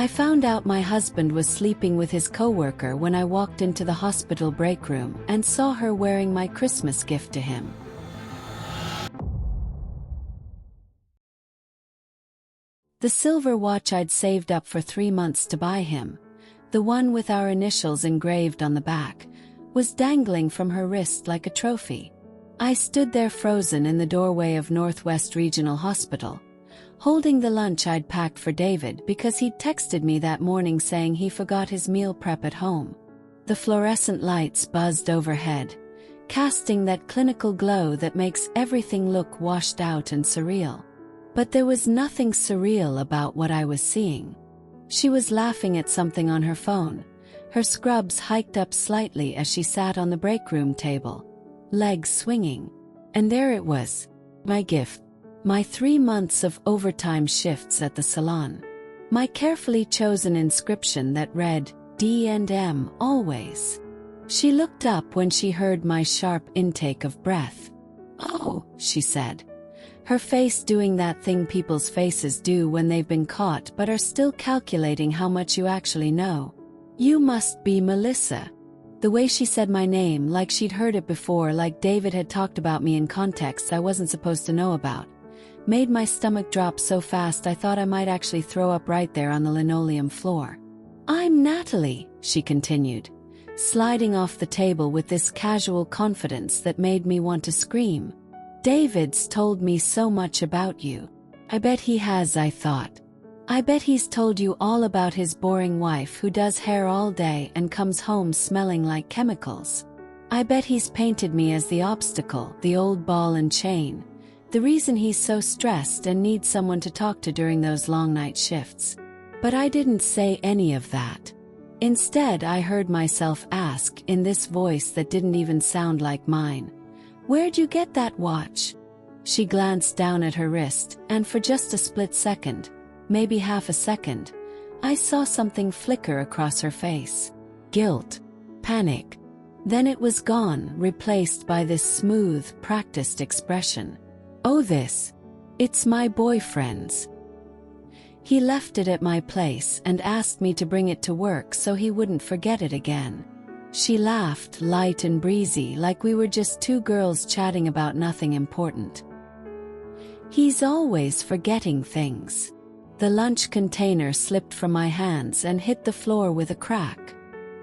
I found out my husband was sleeping with his coworker when I walked into the hospital break room and saw her wearing my Christmas gift to him. The silver watch I'd saved up for 3 months to buy him, the one with our initials engraved on the back, was dangling from her wrist like a trophy. I stood there frozen in the doorway of Northwest Regional Hospital, holding the lunch I'd packed for David because he'd texted me that morning saying he forgot his meal prep at home. The fluorescent lights buzzed overhead, casting that clinical glow that makes everything look washed out and surreal. But there was nothing surreal about what I was seeing. She was laughing at something on her phone, her scrubs hiked up slightly as she sat on the break room table, legs swinging. And there it was, my gift. My 3 months of overtime shifts at the salon. My carefully chosen inscription that read, D&M always. She looked up when she heard my sharp intake of breath. "Oh," she said, her face doing that thing people's faces do when they've been caught but are still calculating how much you actually know. "You must be Melissa." The way she said my name, like she'd heard it before, like David had talked about me in contexts I wasn't supposed to know about, made my stomach drop so fast I thought I might actually throw up right there on the linoleum floor. "I'm Natalie," she continued, sliding off the table with this casual confidence that made me want to scream. "David's told me so much about you." "I bet he has," I thought. "I bet he's told you all about his boring wife who does hair all day and comes home smelling like chemicals. I bet he's painted me as the obstacle, the old ball and chain, the reason he's so stressed and needs someone to talk to during those long night shifts." But I didn't say any of that. Instead, I heard myself ask, in this voice that didn't even sound like mine, "Where'd you get that watch?" She glanced down at her wrist, and for just a split second, maybe half a second, I saw something flicker across her face. Guilt. Panic. Then it was gone, replaced by this smooth, practiced expression. "Oh, this. It's my boyfriend's. He left it at my place and asked me to bring it to work so he wouldn't forget it again." She laughed, light and breezy, like we were just two girls chatting about nothing important. "He's always forgetting things." The lunch container slipped from my hands and hit the floor with a crack.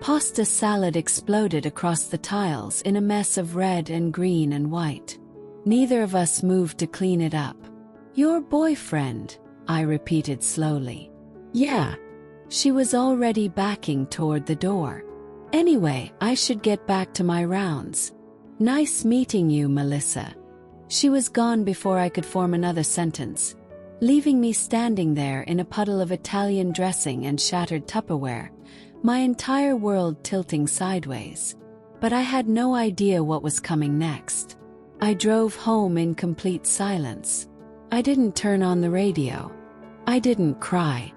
Pasta salad exploded across the tiles in a mess of red and green and white. Neither of us moved to clean it up. "Your boyfriend," I repeated slowly. "Yeah." She was already backing toward the door. "Anyway, I should get back to my rounds. Nice meeting you, Melissa." She was gone before I could form another sentence, leaving me standing there in a puddle of Italian dressing and shattered Tupperware, my entire world tilting sideways. But I had no idea what was coming next. I drove home in complete silence. I didn't turn on the radio. I didn't cry.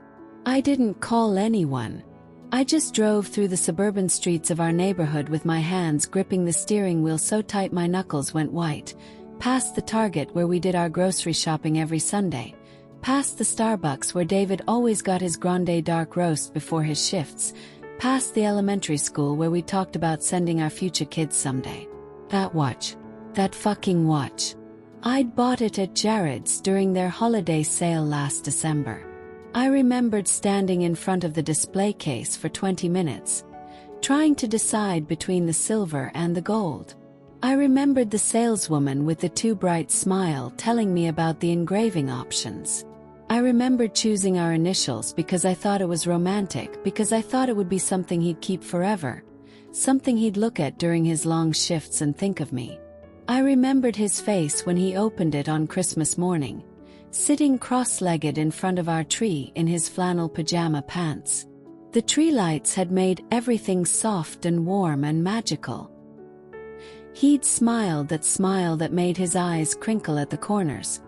I didn't call anyone. I just drove through the suburban streets of our neighborhood with my hands gripping the steering wheel so tight my knuckles went white, past the Target where we did our grocery shopping every Sunday, past the Starbucks where David always got his grande dark roast before his shifts, past the elementary school where we talked about sending our future kids someday. That watch. That fucking watch. I'd bought it at Jared's during their holiday sale last December. I remembered standing in front of the display case for 20 minutes, trying to decide between the silver and the gold. I remembered the saleswoman with the too bright smile telling me about the engraving options. I remembered choosing our initials because I thought it was romantic, because I thought it would be something he'd keep forever, something he'd look at during his long shifts and think of me. I remembered his face when he opened it on Christmas morning, sitting cross-legged in front of our tree in his flannel pajama pants. The tree lights had made everything soft and warm and magical. He'd smiled that smile that made his eyes crinkle at the corners,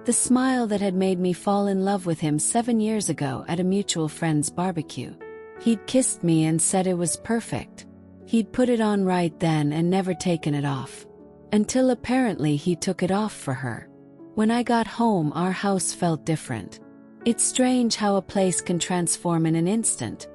the smile that had made me fall in love with him 7 years ago at a mutual friend's barbecue. He'd kissed me and said it was perfect. He'd put it on right then and never taken it off. Until apparently he took it off for her. When I got home, our house felt different. It's strange how a place can transform in an instant,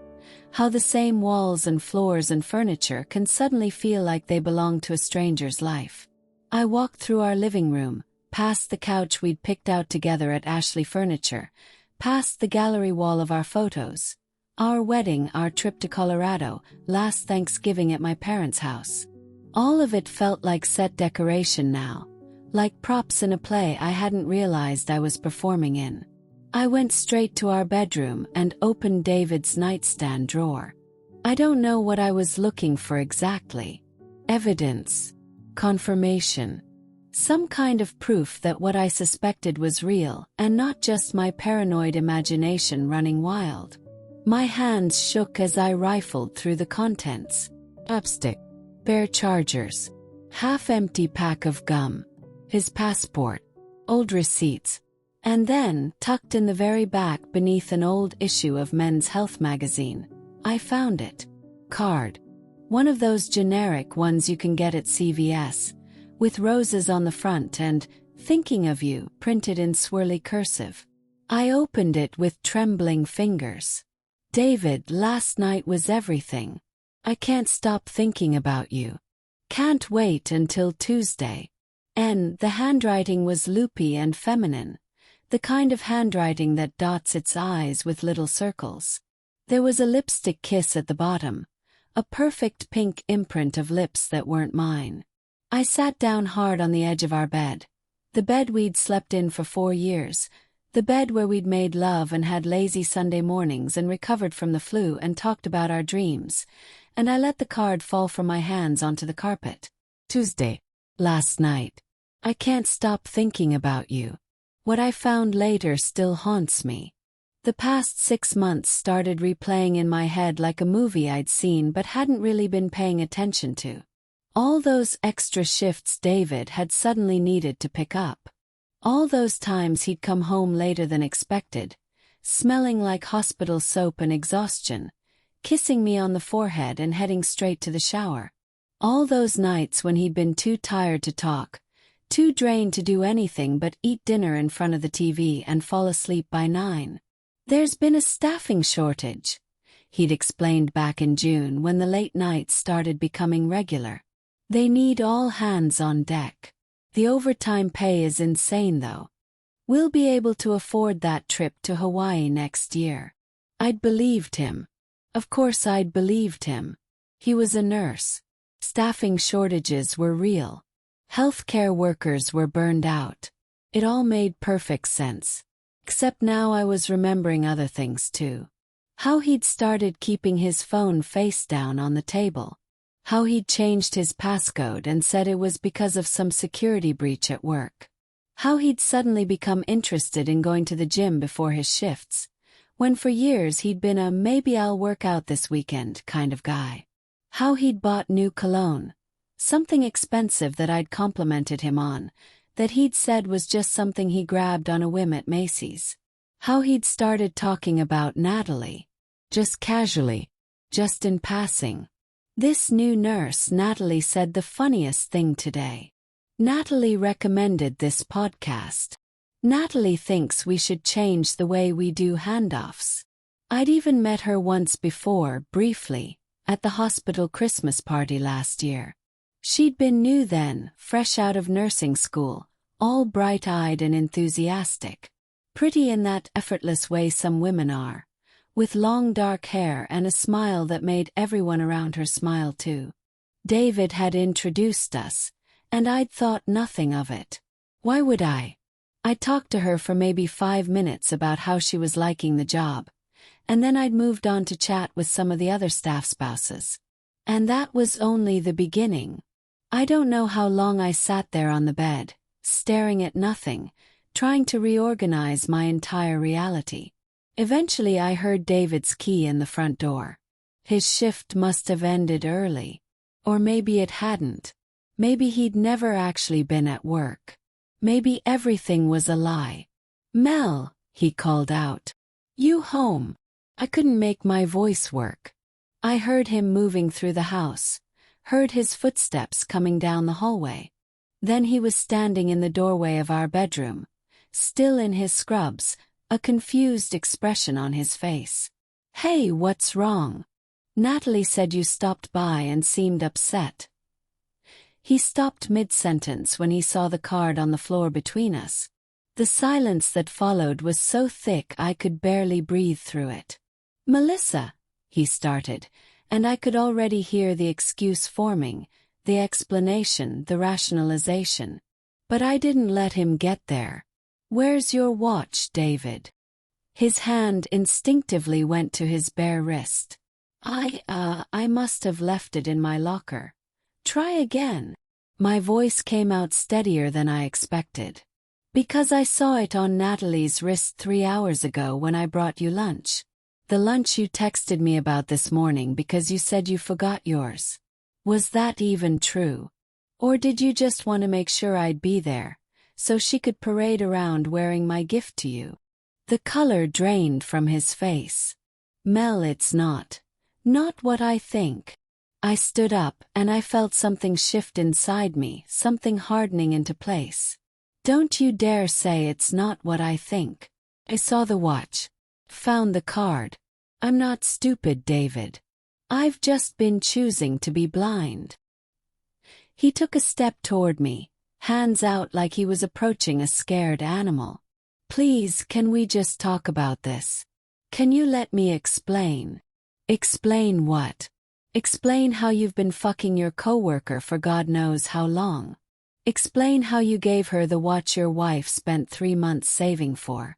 how the same walls and floors and furniture can suddenly feel like they belong to a stranger's life. I walked through our living room, past the couch we'd picked out together at Ashley Furniture, past the gallery wall of our photos, our wedding, our trip to Colorado, last Thanksgiving at my parents' house. All of it felt like set decoration now, like props in a play I hadn't realized I was performing in. I went straight to our bedroom and opened David's nightstand drawer. I don't know what I was looking for exactly. Evidence. Confirmation. Some kind of proof that what I suspected was real and not just my paranoid imagination running wild. My hands shook as I rifled through the contents. Chapstick. Bare chargers. Half-empty pack of gum. His passport. Old receipts. And then, tucked in the very back beneath an old issue of Men's Health magazine, I found it. Card. One of those generic ones you can get at CVS, with roses on the front and "Thinking of you" printed in swirly cursive. I opened it with trembling fingers. David, last night was everything. I can't stop thinking about you. Can't wait until Tuesday. The handwriting was loopy and feminine. The kind of handwriting that dots its eyes with little circles. There was a lipstick kiss at the bottom, a perfect pink imprint of lips that weren't mine. I sat down hard on the edge of our bed, the bed we'd slept in for 4 years, the bed where we'd made love and had lazy Sunday mornings and recovered from the flu and talked about our dreams, and I let the card fall from my hands onto the carpet. Tuesday. Last night. I can't stop thinking about you. What I found later still haunts me. The past 6 months started replaying in my head like a movie I'd seen but hadn't really been paying attention to. All those extra shifts David had suddenly needed to pick up. All those times he'd come home later than expected, smelling like hospital soap and exhaustion, kissing me on the forehead and heading straight to the shower. All those nights when he'd been too tired to talk, too drained to do anything but eat dinner in front of the TV and fall asleep by 9. There's been a staffing shortage, he'd explained back in June when the late nights started becoming regular. They need all hands on deck. The overtime pay is insane though. We'll be able to afford that trip to Hawaii next year. I'd believed him. Of course I'd believed him. He was a nurse. Staffing shortages were real. Healthcare workers were burned out. It all made perfect sense. Except now I was remembering other things too. How he'd started keeping his phone face down on the table. How he'd changed his passcode and said it was because of some security breach at work. How he'd suddenly become interested in going to the gym before his shifts, when for years he'd been a "maybe I'll work out this weekend" kind of guy. How he'd bought new cologne. Something expensive that I'd complimented him on, that he'd said was just something he grabbed on a whim at Macy's. How he'd started talking about Natalie. Just casually. Just in passing. This new nurse, Natalie, said the funniest thing today. Natalie recommended this podcast. Natalie thinks we should change the way we do handoffs. I'd even met her once before, briefly, at the hospital Christmas party last year. She'd been new then, fresh out of nursing school, all bright-eyed and enthusiastic. Pretty in that effortless way some women are, with long dark hair and a smile that made everyone around her smile too. David had introduced us, and I'd thought nothing of it. Why would I? I talked to her for maybe 5 minutes about how she was liking the job, and then I'd moved on to chat with some of the other staff spouses. And that was only the beginning. I don't know how long I sat there on the bed, staring at nothing, trying to reorganize my entire reality. Eventually I heard David's key in the front door. His shift must have ended early. Or maybe it hadn't. Maybe he'd never actually been at work. Maybe everything was a lie. "Mel," he called out. "You home?" I couldn't make my voice work. I heard him moving through the house, heard his footsteps coming down the hallway. Then he was standing in the doorway of our bedroom, still in his scrubs, a confused expression on his face. "Hey, what's wrong?" "Natalie said you stopped by and seemed upset." He stopped mid-sentence when he saw the card on the floor between us. The silence that followed was so thick I could barely breathe through it. "Melissa," he started, and I could already hear the excuse forming, the explanation, the rationalization. But I didn't let him get there. "Where's your watch, David?" His hand instinctively went to his bare wrist. I must have left it in my locker." "Try again." My voice came out steadier than I expected. "Because I saw it on Natalie's wrist 3 hours ago when I brought you lunch. The lunch you texted me about this morning because you said you forgot yours. Was that even true? Or did you just want to make sure I'd be there, so she could parade around wearing my gift to you?" The color drained from his face. "Mel, it's not what I think." I stood up, and I felt something shift inside me, something hardening into place. "Don't you dare say it's not what I think." I saw the watch. Found the card. "I'm not stupid, David. I've just been choosing to be blind." He took a step toward me, hands out like he was approaching a scared animal. "Please, can we just talk about this? Can you let me explain?" "Explain what?" "Explain how you've been fucking your coworker for God knows how long. Explain how you gave her the watch your wife spent 3 months saving for.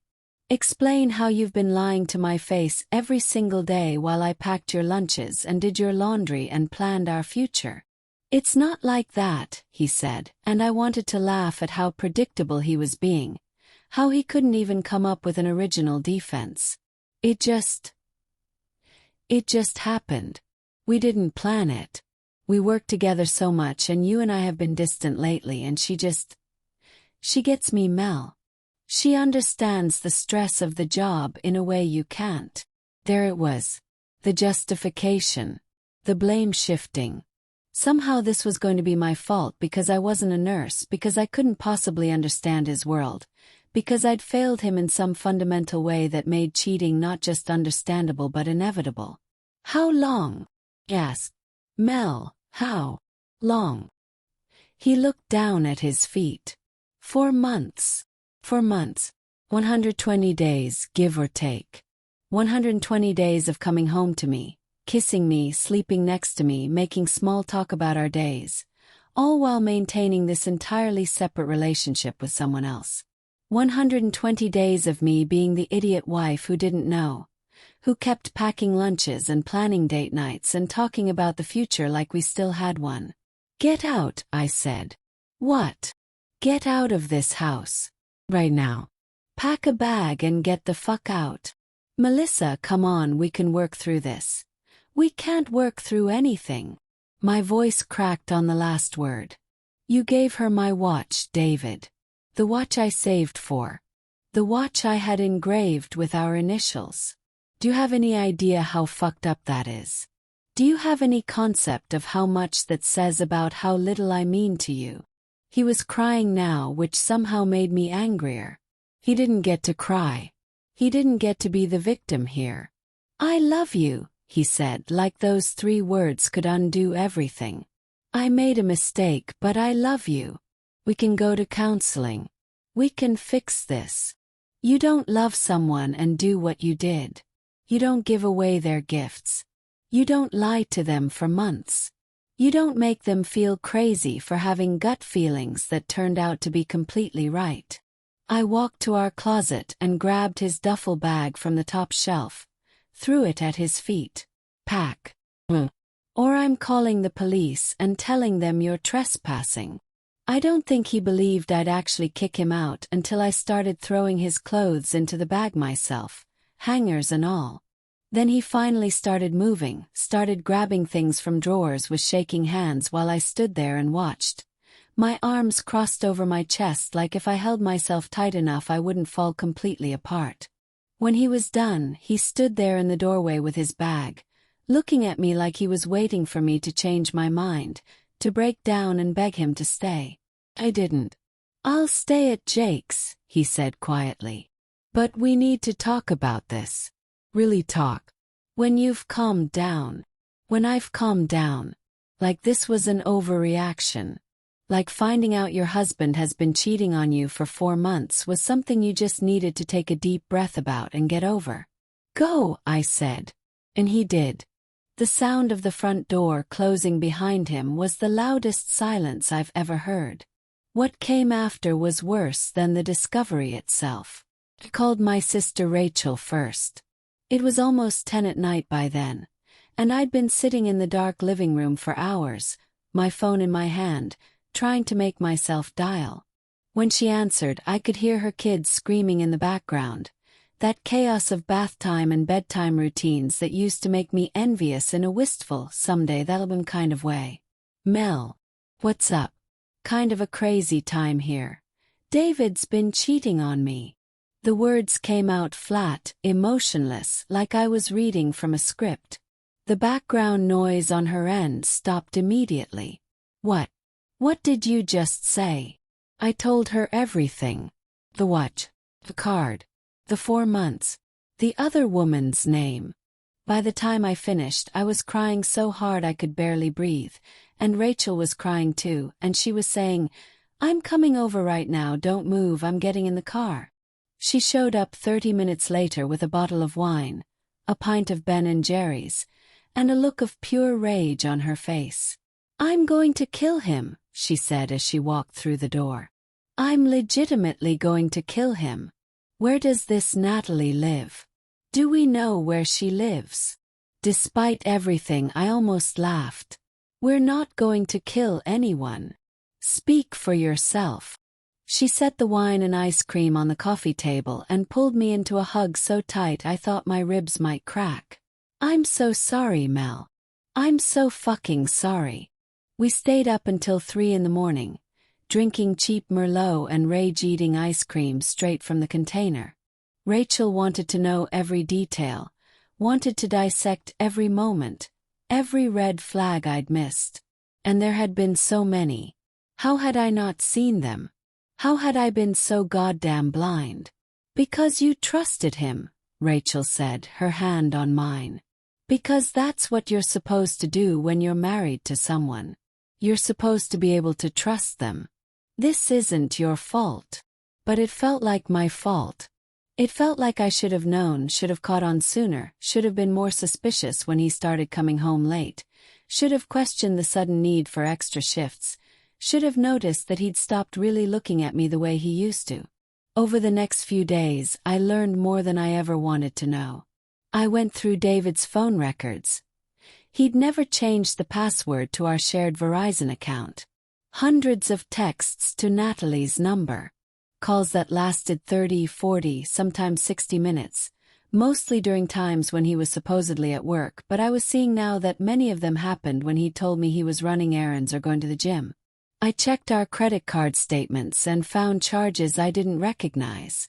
Explain how you've been lying to my face every single day while I packed your lunches and did your laundry and planned our future." "It's not like that," he said, and I wanted to laugh at how predictable he was being, how he couldn't even come up with an original defense. It just happened. We didn't plan it. We worked together so much, and you and I have been distant lately, and she gets me, Mel. She understands the stress of the job in a way you can't." There it was. The justification. The blame shifting. Somehow this was going to be my fault because I wasn't a nurse, because I couldn't possibly understand his world, because I'd failed him in some fundamental way that made cheating not just understandable but inevitable. "How long?" I asked. "Mel, how long?" He looked down at his feet. 4 months. 4 months. 120 days, give or take. 120 days of coming home to me, kissing me, sleeping next to me, making small talk about our days, all while maintaining this entirely separate relationship with someone else. 120 days of me being the idiot wife who didn't know, who kept packing lunches and planning date nights and talking about the future like we still had one. "Get out," I said. "What?" "Get out of this house. Right now. Pack a bag and get the fuck out." "Melissa, come on, we can work through this." "We can't work through anything." My voice cracked on the last word. "You gave her my watch, David. The watch I saved for. The watch I had engraved with our initials. Do you have any idea how fucked up that is? Do you have any concept of how much that says about how little I mean to you?" He was crying now, which somehow made me angrier. He didn't get to cry. He didn't get to be the victim here. "I love you," he said, like those 3 words could undo everything. "I made a mistake, but I love you. We can go to counseling. We can fix this. You don't love someone and do what you did. You don't give away their gifts. You don't lie to them for months. You don't make them feel crazy for having gut feelings that turned out to be completely right." I walked to our closet and grabbed his duffel bag from the top shelf, threw it at his feet. "Pack. Or I'm calling the police and telling them you're trespassing." I don't think he believed I'd actually kick him out until I started throwing his clothes into the bag myself, hangers and all. Then he finally started moving, started grabbing things from drawers with shaking hands while I stood there and watched. My arms crossed over my chest like if I held myself tight enough I wouldn't fall completely apart. When he was done, he stood there in the doorway with his bag, looking at me like he was waiting for me to change my mind, to break down and beg him to stay. I didn't. "I'll stay at Jake's," he said quietly. But we need to talk about this. Really talk. When you've calmed down. When I've calmed down. Like this was an overreaction. Like finding out your husband has been cheating on you for 4 months was something you just needed to take a deep breath about and get over. Go, I said. And he did. The sound of the front door closing behind him was the loudest silence I've ever heard. What came after was worse than the discovery itself. I called my sister Rachel first. It was almost 10 at night by then, and I'd been sitting in the dark living room for hours, my phone in my hand, trying to make myself dial. When she answered, I could hear her kids screaming in the background. That chaos of bath time and bedtime routines that used to make me envious in a wistful, someday that'll be kind of way. Mel. What's up? Kind of a crazy time here. David's been cheating on me. The words came out flat, emotionless, like I was reading from a script. The background noise on her end stopped immediately. What? What did you just say? I told her everything. The watch. The card. The 4 months. The other woman's name. By the time I finished, I was crying so hard I could barely breathe, and Rachel was crying too, and she was saying, "I'm coming over right now, don't move, I'm getting in the car." She showed up 30 minutes later with a bottle of wine, a pint of Ben & Jerry's, and a look of pure rage on her face. "I'm going to kill him," she said as she walked through the door. "I'm legitimately going to kill him. Where does this Natalie live? Do we know where she lives?" Despite everything, I almost laughed. "We're not going to kill anyone. Speak for yourself." She set the wine and ice cream on the coffee table and pulled me into a hug so tight I thought my ribs might crack. "I'm so sorry, Mel. I'm so fucking sorry." We stayed up until 3 in the morning, drinking cheap Merlot and rage-eating ice cream straight from the container. Rachel wanted to know every detail, wanted to dissect every moment, every red flag I'd missed. And there had been so many. How had I not seen them? How had I been so goddamn blind? "Because you trusted him," Rachel said, her hand on mine. "Because that's what you're supposed to do when you're married to someone. You're supposed to be able to trust them. This isn't your fault." But it felt like my fault. It felt like I should have known, should have caught on sooner, should have been more suspicious when he started coming home late, should have questioned the sudden need for extra shifts, should have noticed that he'd stopped really looking at me the way he used to. Over the next few days, I learned more than I ever wanted to know. I went through David's phone records. He'd never changed the password to our shared Verizon account. Hundreds of texts to Natalie's number. Calls that lasted 30, 40, sometimes 60 minutes, mostly during times when he was supposedly at work, but I was seeing now that many of them happened when he told me he was running errands or going to the gym. I checked our credit card statements and found charges I didn't recognize.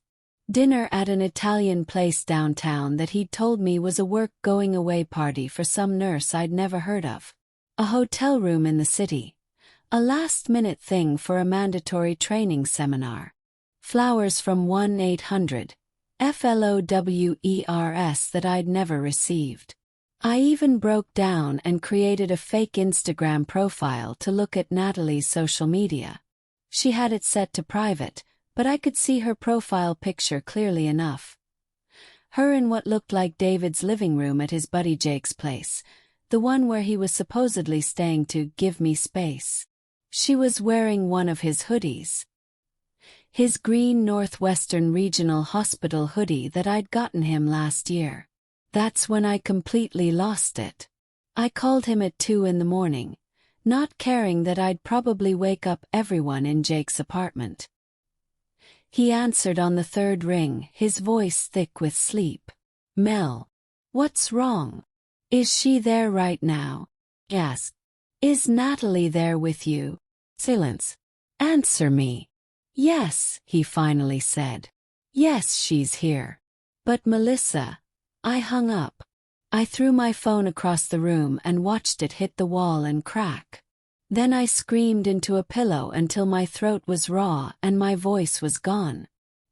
Dinner at an Italian place downtown that he'd told me was a work-going-away party for some nurse I'd never heard of. A hotel room in the city. A last-minute thing for a mandatory training seminar. Flowers from 1-800-FLOWERS that I'd never received. I even broke down and created a fake Instagram profile to look at Natalie's social media. She had it set to private, but I could see her profile picture clearly enough. Her in what looked like David's living room at his buddy Jake's place, the one where he was supposedly staying to give me space. She was wearing one of his hoodies. His green Northwestern Regional Hospital hoodie that I'd gotten him last year. That's when I completely lost it. I called him at 2 in the morning, not caring that I'd probably wake up everyone in Jake's apartment. He answered on the 3rd ring, his voice thick with sleep. "Mel. What's wrong? Is she there right now?" "Yes." "Is Natalie there with you?" Silence. "Answer me." "Yes," he finally said. "Yes, she's here." "But Melissa..." I hung up. I threw my phone across the room and watched it hit the wall and crack. Then I screamed into a pillow until my throat was raw and my voice was gone.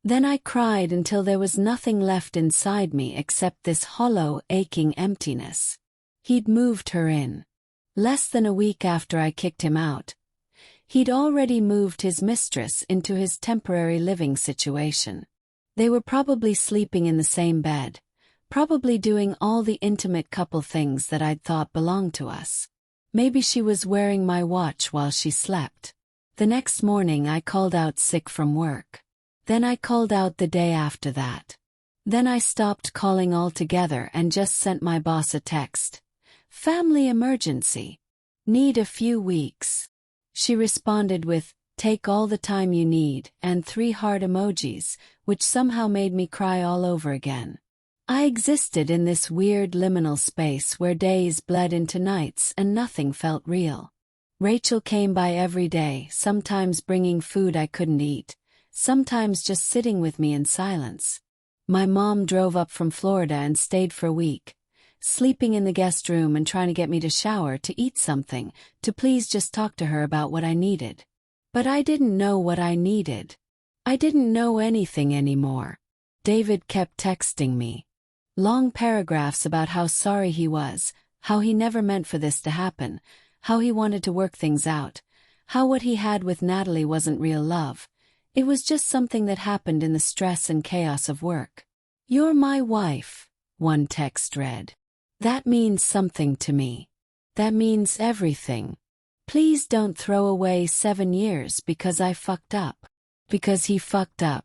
Then I cried until there was nothing left inside me except this hollow, aching emptiness. He'd moved her in. Less than a week after I kicked him out. He'd already moved his mistress into his temporary living situation. They were probably sleeping in the same bed, probably doing all the intimate couple things that I'd thought belonged to us. Maybe she was wearing my watch while she slept. The next morning I called out sick from work. Then I called out the day after that. Then I stopped calling altogether and just sent my boss a text. Family emergency. Need a few weeks. She responded with, take all the time you need, and 3 heart emojis, which somehow made me cry all over again. I existed in this weird liminal space where days bled into nights and nothing felt real. Rachel came by every day, sometimes bringing food I couldn't eat, sometimes just sitting with me in silence. My mom drove up from Florida and stayed for a week, sleeping in the guest room and trying to get me to shower, to eat something, to please just talk to her about what I needed. But I didn't know what I needed. I didn't know anything anymore. David kept texting me. Long paragraphs about how sorry he was, how he never meant for this to happen, how he wanted to work things out, how what he had with Natalie wasn't real love. It was just something that happened in the stress and chaos of work. You're my wife, one text read. That means something to me. That means everything. Please don't throw away 7 years because I fucked up. Because he fucked up.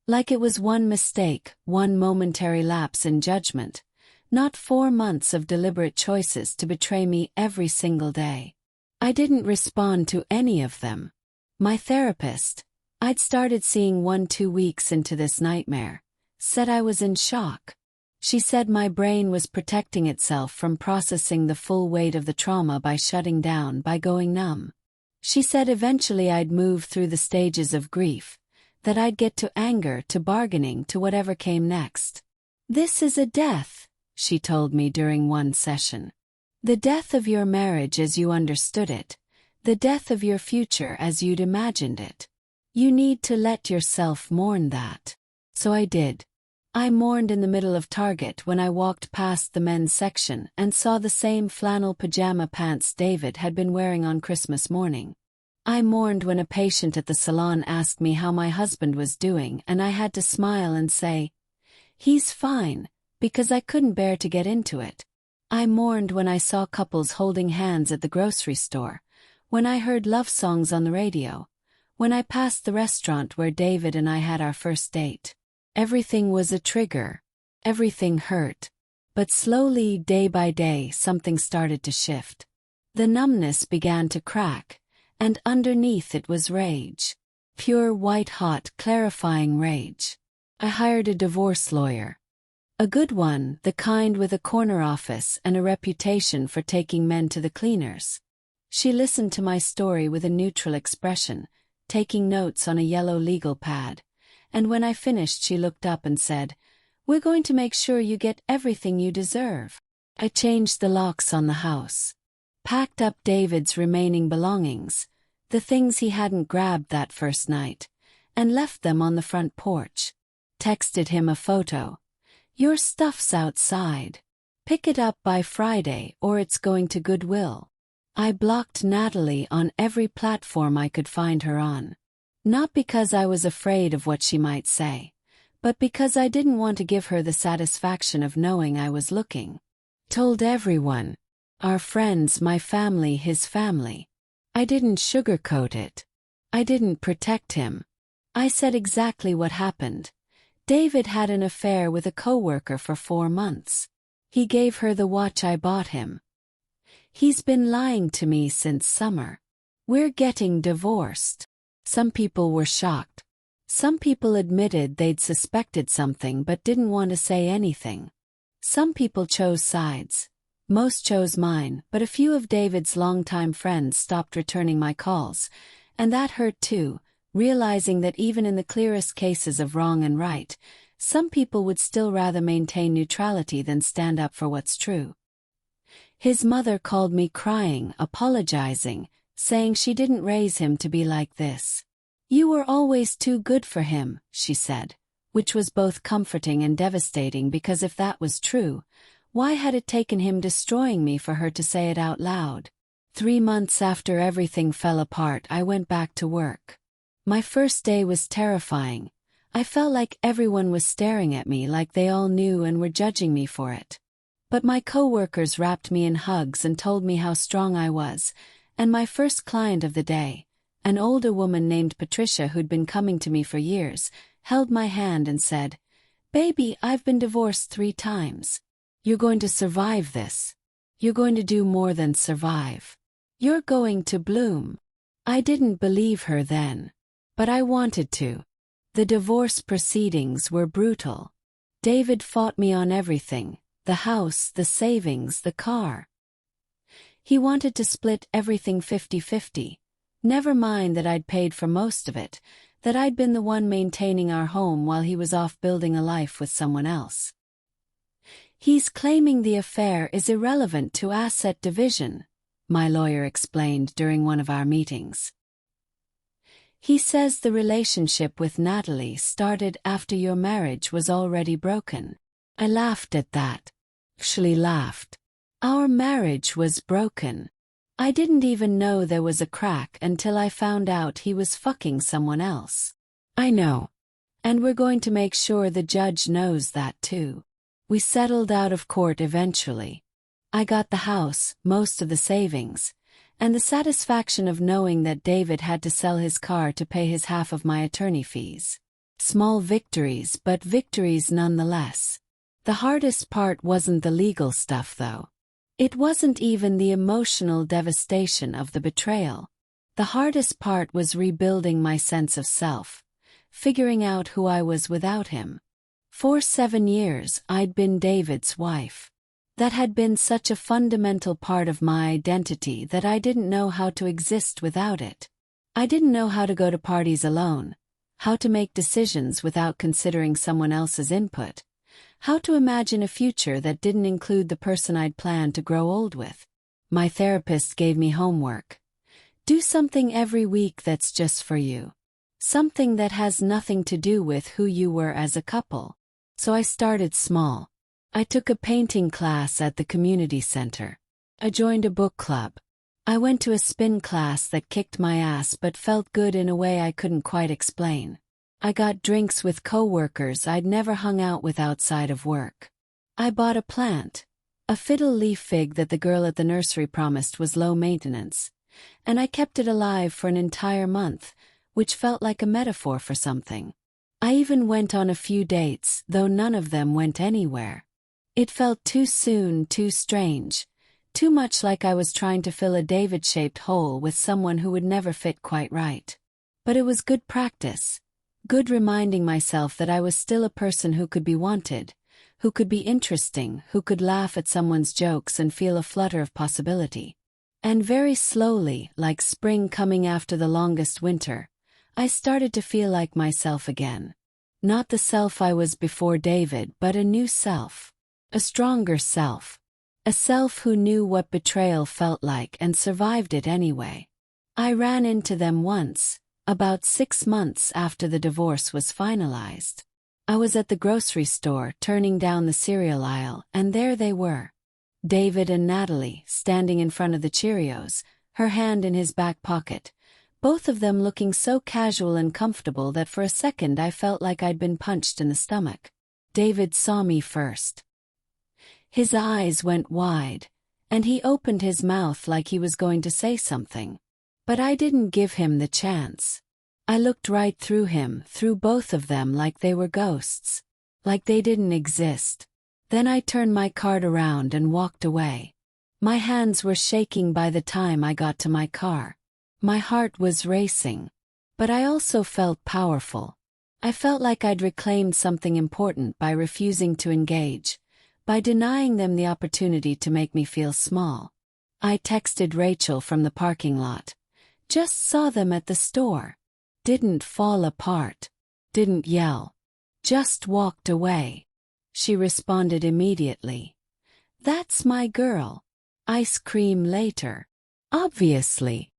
Like it was one mistake, one momentary lapse in judgment, not 4 months of deliberate choices to betray me every single day. I didn't respond to any of them. My therapist, I'd started seeing 1-2 weeks into this nightmare, said I was in shock. She said my brain was protecting itself from processing the full weight of the trauma by shutting down, by going numb. She said eventually I'd move through the stages of grief, that I'd get to anger, to bargaining, to whatever came next. This is a death, she told me during one session. The death of your marriage as you understood it, the death of your future as you'd imagined it. You need to let yourself mourn that. So I did. I mourned in the middle of Target when I walked past the men's section and saw the same flannel pajama pants David had been wearing on Christmas morning. I mourned when a patient at the salon asked me how my husband was doing and I had to smile and say, he's fine, because I couldn't bear to get into it. I mourned when I saw couples holding hands at the grocery store, when I heard love songs on the radio, when I passed the restaurant where David and I had our first date. Everything was a trigger. Everything hurt. But slowly, day by day, something started to shift. The numbness began to crack, and underneath it was rage. Pure white-hot, clarifying rage. I hired a divorce lawyer. A good one, the kind with a corner office and a reputation for taking men to the cleaners. She listened to my story with a neutral expression, taking notes on a yellow legal pad, and when I finished she looked up and said, "We're going to make sure you get everything you deserve." I changed the locks on the house. Packed up David's remaining belongings, the things he hadn't grabbed that first night, and left them on the front porch. Texted him a photo. "Your stuff's outside. Pick it up by Friday or it's going to Goodwill." I blocked Natalie on every platform I could find her on. Not because I was afraid of what she might say, but because I didn't want to give her the satisfaction of knowing I was looking. Told everyone. Our friends, my family, his family. I didn't sugarcoat it. I didn't protect him. I said exactly what happened. David had an affair with a coworker for 4 months. He gave her the watch I bought him. He's been lying to me since summer. We're getting divorced. Some people were shocked. Some people admitted they'd suspected something but didn't want to say anything. Some people chose sides. Most chose mine, but a few of David's longtime friends stopped returning my calls, and that hurt too, realizing that even in the clearest cases of wrong and right, some people would still rather maintain neutrality than stand up for what's true. His mother called me crying, apologizing, saying she didn't raise him to be like this. "You were always too good for him," she said, which was both comforting and devastating because if that was true, why had it taken him destroying me for her to say it out loud? 3 months after everything fell apart, I went back to work. My first day was terrifying. I felt like everyone was staring at me like they all knew and were judging me for it. But my coworkers wrapped me in hugs and told me how strong I was, and my first client of the day, an older woman named Patricia who'd been coming to me for years, held my hand and said, "Baby, I've been divorced 3 times. You're going to survive this. You're going to do more than survive. You're going to bloom." I didn't believe her then. But I wanted to. The divorce proceedings were brutal. David fought me on everything: the house, the savings, the car. He wanted to split everything 50-50. Never mind that I'd paid for most of it, that I'd been the one maintaining our home while he was off building a life with someone else. "He's claiming the affair is irrelevant to asset division," my lawyer explained during one of our meetings. "He says the relationship with Natalie started after your marriage was already broken." I laughed at that. Actually laughed. Our marriage was broken. I didn't even know there was a crack until I found out he was fucking someone else. "I know. And we're going to make sure the judge knows that too." We settled out of court eventually. I got the house, most of the savings, and the satisfaction of knowing that David had to sell his car to pay his half of my attorney fees. Small victories, but victories nonetheless. The hardest part wasn't the legal stuff though. It wasn't even the emotional devastation of the betrayal. The hardest part was rebuilding my sense of self, figuring out who I was without him. For 7 years I'd been David's wife. That had been such a fundamental part of my identity that I didn't know how to exist without it. I didn't know how to go to parties alone, how to make decisions without considering someone else's input, how to imagine a future that didn't include the person I'd planned to grow old with. My therapist gave me homework. Do something every week that's just for you. Something that has nothing to do with who you were as a couple. So I started small. I took a painting class at the community center. I joined a book club. I went to a spin class that kicked my ass but felt good in a way I couldn't quite explain. I got drinks with coworkers I'd never hung out with outside of work. I bought a plant, a fiddle leaf fig that the girl at the nursery promised was low maintenance, and I kept it alive for an entire month, which felt like a metaphor for something. I even went on a few dates, though none of them went anywhere. It felt too soon, too strange, too much like I was trying to fill a David-shaped hole with someone who would never fit quite right. But it was good practice, good reminding myself that I was still a person who could be wanted, who could be interesting, who could laugh at someone's jokes and feel a flutter of possibility. And very slowly, like spring coming after the longest winter, I started to feel like myself again. Not the self I was before David, but a new self. A stronger self. A self who knew what betrayal felt like and survived it anyway. I ran into them once, about 6 months after the divorce was finalized. I was at the grocery store turning down the cereal aisle, and there they were. David and Natalie, standing in front of the Cheerios, her hand in his back pocket, both of them looking so casual and comfortable that for a second I felt like I'd been punched in the stomach. David saw me first. His eyes went wide, and he opened his mouth like he was going to say something. But I didn't give him the chance. I looked right through him, through both of them like they were ghosts. Like they didn't exist. Then I turned my cart around and walked away. My hands were shaking by the time I got to my car. My heart was racing. But I also felt powerful. I felt like I'd reclaimed something important by refusing to engage, by denying them the opportunity to make me feel small. I texted Rachel from the parking lot. Just saw them at the store. Didn't fall apart. Didn't yell. Just walked away. She responded immediately. That's my girl. Ice cream later. Obviously.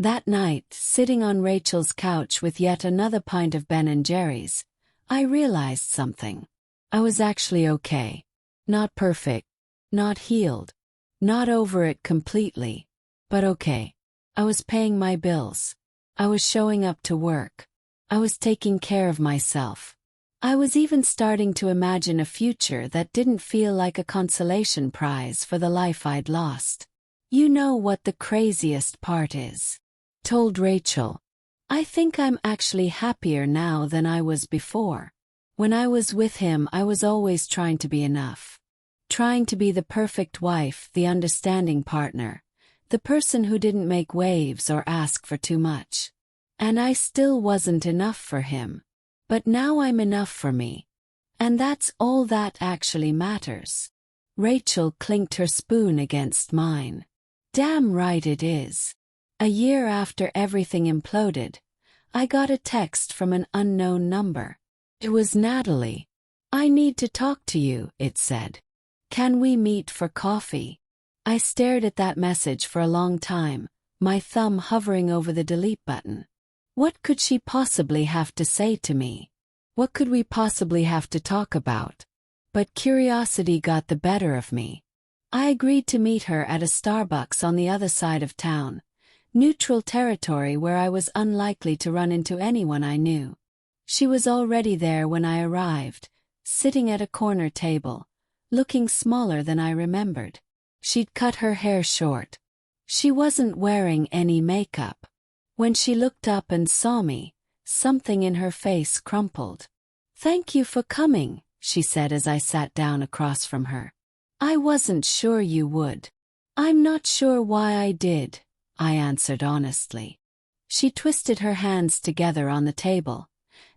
That night, sitting on Rachel's couch with yet another pint of Ben & Jerry's, I realized something. I was actually okay. Not perfect. Not healed. Not over it completely. But okay. I was paying my bills. I was showing up to work. I was taking care of myself. I was even starting to imagine a future that didn't feel like a consolation prize for the life I'd lost. You know what the craziest part is? Told Rachel. I think I'm actually happier now than I was before. When I was with him, I was always trying to be enough. Trying to be the perfect wife, the understanding partner, the person who didn't make waves or ask for too much. And I still wasn't enough for him. But now I'm enough for me. And that's all that actually matters. Rachel clinked her spoon against mine. Damn right it is. A year after everything imploded, I got a text from an unknown number. It was Natalie. I need to talk to you, it said. Can we meet for coffee? I stared at that message for a long time, my thumb hovering over the delete button. What could she possibly have to say to me? What could we possibly have to talk about? But curiosity got the better of me. I agreed to meet her at a Starbucks on the other side of town, neutral territory where I was unlikely to run into anyone I knew. She was already there when I arrived, sitting at a corner table, looking smaller than I remembered. She'd cut her hair short. She wasn't wearing any makeup. When she looked up and saw me, something in her face crumpled. Thank you for coming, she said as I sat down across from her. I wasn't sure you would. I'm not sure why I did, I answered honestly. She twisted her hands together on the table,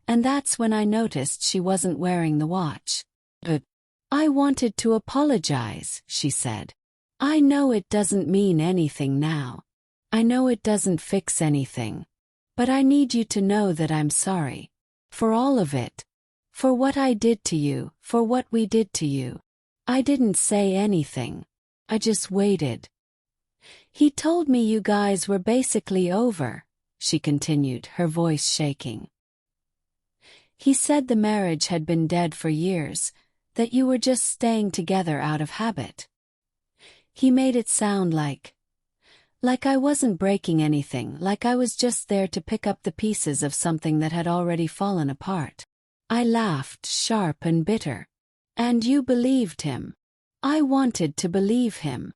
and that's when I noticed she wasn't wearing the watch. But I wanted to apologize, she said. I know it doesn't mean anything now. I know it doesn't fix anything. But I need you to know that I'm sorry. For all of it. For what I did to you, for what we did to you. I didn't say anything. I just waited. He told me you guys were basically over, she continued, her voice shaking. He said the marriage had been dead for years, that you were just staying together out of habit. He made it sound like I wasn't breaking anything, like I was just there to pick up the pieces of something that had already fallen apart. I laughed, sharp and bitter. And you believed him. I wanted to believe him.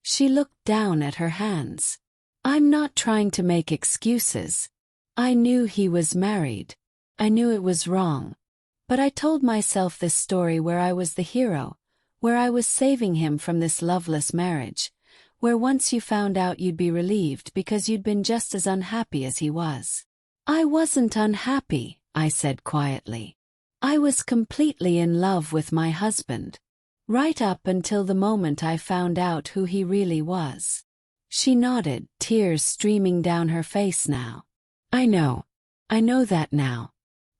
She looked down at her hands. I'm not trying to make excuses. I knew he was married. I knew it was wrong. But I told myself this story where I was the hero, where I was saving him from this loveless marriage, where once you found out you'd be relieved because you'd been just as unhappy as he was. I wasn't unhappy, I said quietly. I was completely in love with my husband. Right up until the moment I found out who he really was. She nodded, tears streaming down her face now. I know that now.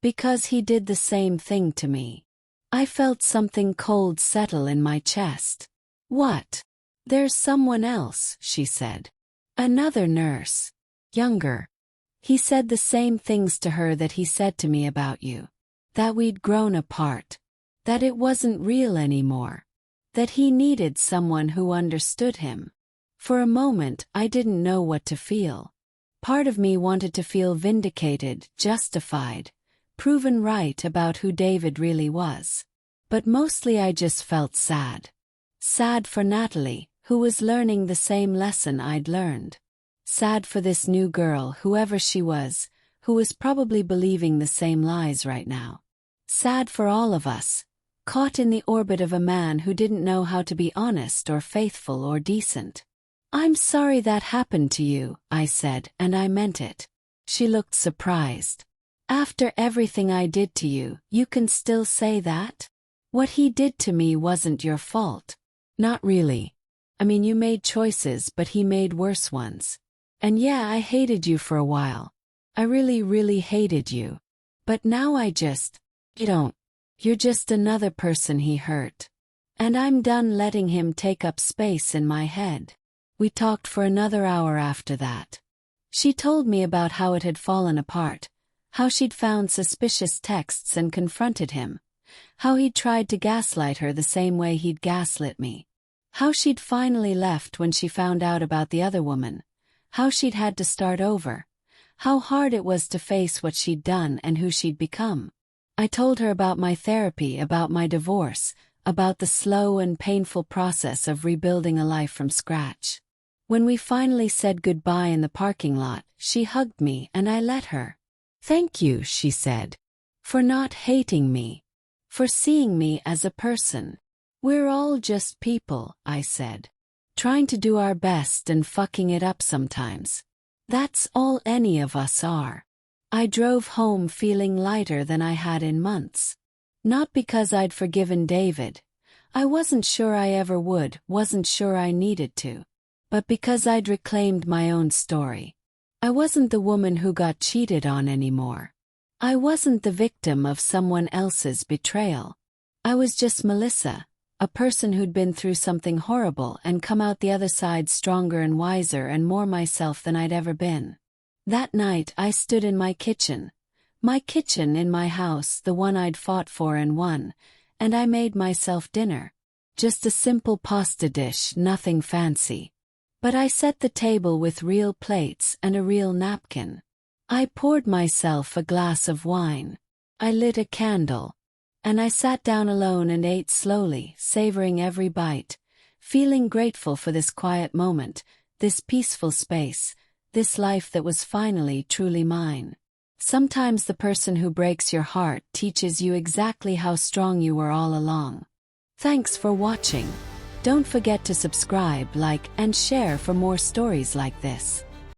Because he did the same thing to me. I felt something cold settle in my chest. What? There's someone else, she said. Another nurse. Younger. He said the same things to her that he said to me about you. That we'd grown apart. That it wasn't real anymore. That he needed someone who understood him. For a moment, I didn't know what to feel. Part of me wanted to feel vindicated, justified, proven right about who David really was. But mostly I just felt sad. Sad for Natalie, who was learning the same lesson I'd learned. Sad for this new girl, whoever she was, who was probably believing the same lies right now. Sad for all of us, caught in the orbit of a man who didn't know how to be honest or faithful or decent. I'm sorry that happened to you, I said, and I meant it. She looked surprised. After everything I did to you, you can still say that? What he did to me wasn't your fault. Not really. I mean, you made choices, but he made worse ones. And yeah, I hated you for a while. I really, really hated you. But now you're just another person he hurt. And I'm done letting him take up space in my head. We talked for another hour after that. She told me about how it had fallen apart, how she'd found suspicious texts and confronted him, how he'd tried to gaslight her the same way he'd gaslit me, how she'd finally left when she found out about the other woman, how she'd had to start over, how hard it was to face what she'd done and who she'd become. I told her about my therapy, about my divorce, about the slow and painful process of rebuilding a life from scratch. When we finally said goodbye in the parking lot, she hugged me and I let her. "Thank you," she said, "for not hating me, for seeing me as a person. We're all just people," I said, "trying to do our best and fucking it up sometimes. That's all any of us are." I drove home feeling lighter than I had in months. Not because I'd forgiven David. I wasn't sure I ever would, wasn't sure I needed to. But because I'd reclaimed my own story. I wasn't the woman who got cheated on anymore. I wasn't the victim of someone else's betrayal. I was just Melissa, a person who'd been through something horrible and come out the other side stronger and wiser and more myself than I'd ever been. That night I stood in my kitchen in my house, the one I'd fought for and won, and I made myself dinner. Just a simple pasta dish, nothing fancy. But I set the table with real plates and a real napkin. I poured myself a glass of wine. I lit a candle. And I sat down alone and ate slowly, savoring every bite, feeling grateful for this quiet moment, this peaceful space, this life that was finally truly mine. Sometimes the person who breaks your heart teaches you exactly how strong you were all along. Thanks for watching. Don't forget to subscribe, like, and share for more stories like this.